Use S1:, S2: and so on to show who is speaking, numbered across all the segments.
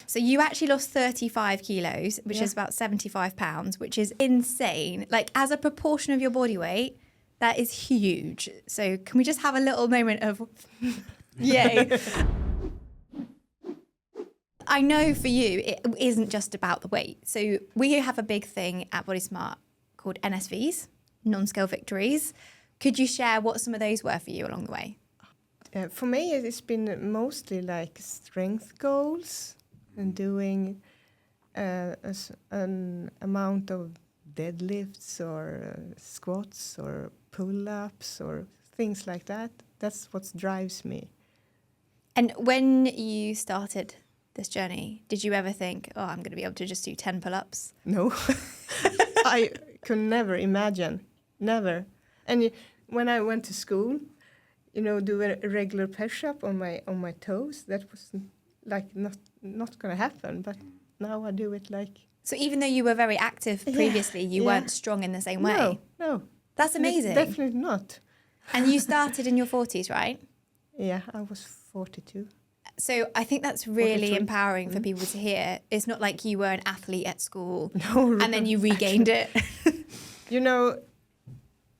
S1: So you actually lost 35 kilos, which is about 75 pounds, which is insane. Like as a proportion of your body weight, that is huge. So can we just have a little moment of yay? I know for you, it isn't just about the weight. So we have a big thing at BodySmart called NSVs, non-scale victories. Could you share what some of those were for you along the way?
S2: For me, it's been mostly like strength goals and doing an amount of deadlifts or squats or pull-ups or things like that. That's what drives me.
S1: And when you started this journey, did you ever think, oh, I'm going to be able to just do 10 pull-ups?
S2: No, I could never imagine, never. And when I went to school, do a regular push-up on my toes, that was like not going to happen. But now I do it like.
S1: So even though you were very active previously, you weren't strong in the same way?
S2: No.
S1: That's amazing.
S2: Definitely not.
S1: And you started in your 40s, right?
S2: Yeah, I was 42.
S1: So I think that's really empowering for people to hear. It's not like you were an athlete at school and then you regained it.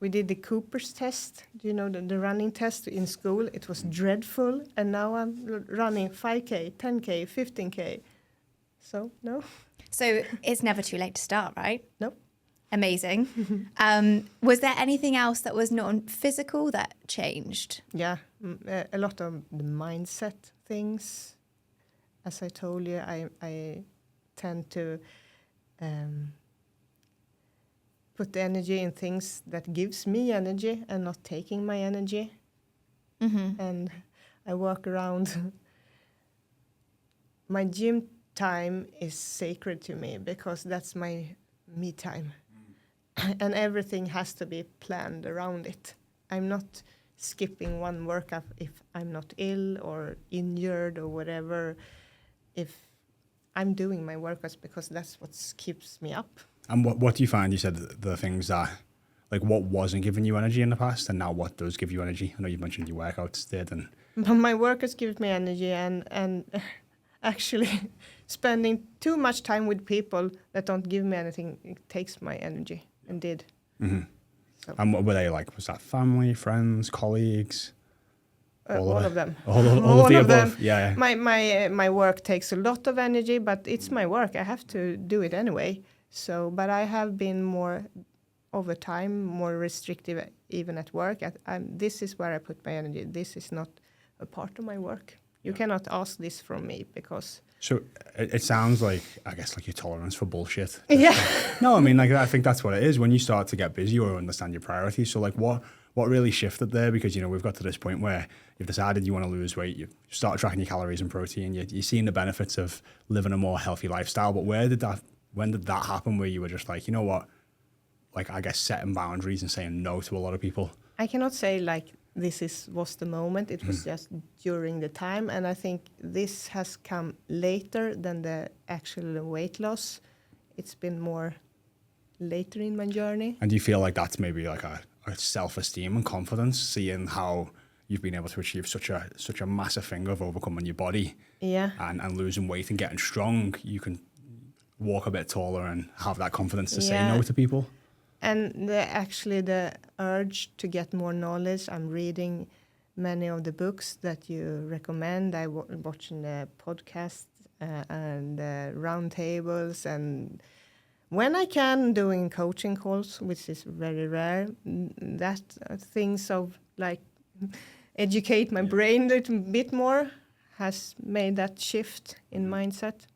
S2: We did the Cooper's test, the running test in school. It was dreadful. And now I'm running 5K, 10K, 15K. So, no.
S1: So it's never too late to start, right?
S2: No.
S1: Amazing. Was there anything else that was non-physical that changed?
S2: Yeah, a lot of the mindset things. As I told you, I tend to put the energy in things that gives me energy and not taking my energy. Mm-hmm. And I walk around. My gym time is sacred to me because that's my me time. And everything has to be planned around it. I'm not skipping one workout if I'm not ill or injured or whatever. If I'm doing my workouts because that's what keeps me up.
S3: And what do you find? You said the things that, like what wasn't giving you energy in the past and now what does give you energy? I know you mentioned your workouts did. And
S2: my workouts give me energy and actually spending too much time with people that don't give me anything, it takes my energy. And did.
S3: Mm-hmm. So. And what were they like? Was that family, friends, colleagues?
S2: All of them.
S3: All of the above. Them. Yeah.
S2: My work takes a lot of energy, but it's my work. I have to do it anyway. So, but I have been more over time, more restrictive even at work. This is where I put my energy. This is not a part of my work. You cannot ask this from me because.
S3: So it sounds like, I guess, like your tolerance for bullshit.
S2: Yeah.
S3: No, I mean, like, I think that's what it is when you start to get busy or understand your priorities. So, like, what really shifted there? Because, we've got to this point where you've decided you want to lose weight. You've started tracking your calories and protein. You're seeing the benefits of living a more healthy lifestyle. But when did that happen where you were just like, you know what? Like, I guess setting boundaries and saying no to a lot of people?
S2: I cannot say, like, was the moment. It was just during the time. And I think this has come later than the actual weight loss. It's been more later in my journey.
S3: And do you feel like that's maybe like a self-esteem and confidence, seeing how you've been able to achieve such a massive thing of overcoming your body and losing weight and getting strong? You can walk a bit taller and have that confidence to say no to people?
S2: And the urge to get more knowledge. I'm reading many of the books that you recommend. I'm watching the podcasts and roundtables, and when I can, doing coaching calls, which is very rare. That things of like educate my brain a little bit more has made that shift in mindset.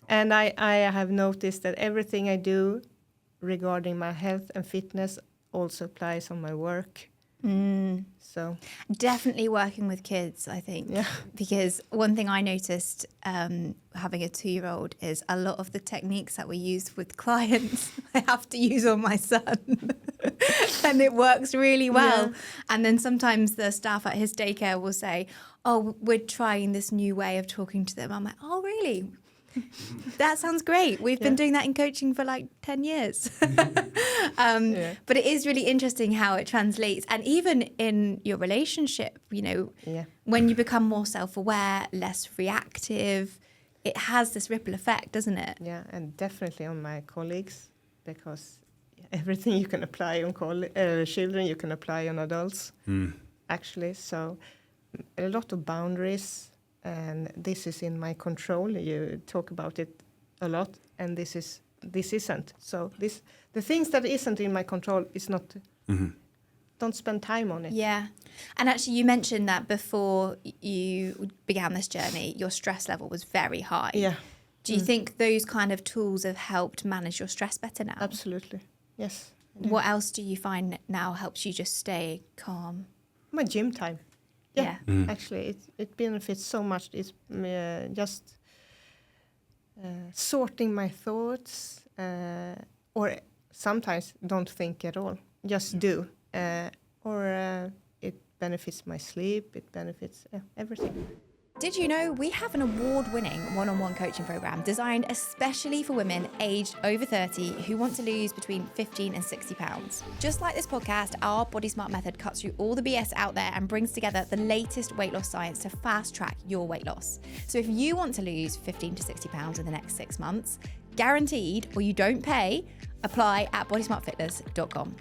S2: And I have noticed that everything I do regarding my health and fitness also applies on my work. So
S1: definitely working with kids, I think, because one thing I noticed having a 2-year-old is a lot of the techniques that we use with clients I have to use on my son and it works really well. And then sometimes the staff at his daycare will say, oh, we're trying this new way of talking to them. I'm like, oh really? That sounds great. We've been doing that in coaching for like 10 years. But it is really interesting how it translates. And even in your relationship, when you become more self-aware, less reactive, it has this ripple effect, doesn't it?
S2: Yeah, and definitely on my colleagues, because everything you can apply on children, you can apply on adults, actually. So a lot of boundaries, and this is in my control. You talk about it a lot, and this isn't. So the things that isn't in my control is not. Don't spend time on it.
S1: Yeah. And actually, you mentioned that before you began this journey, your stress level was very high.
S2: Yeah.
S1: Do you think those kind of tools have helped manage your stress better now?
S2: Absolutely. Yes.
S1: What else do you find now helps you just stay calm?
S2: My gym time. Yeah. Actually, it benefits so much. It's just sorting my thoughts, or sometimes don't think at all. Just do. It benefits my sleep. It benefits everything.
S1: Did you know we have an award-winning one-on-one coaching program designed especially for women aged over 30 who want to lose between 15 and 60 pounds? Just like this podcast, our Body Smart method cuts through all the BS out there and brings together the latest weight loss science to fast-track your weight loss. So if you want to lose 15 to 60 pounds in the next 6 months, guaranteed, or you don't pay, apply at bodysmartfitness.com.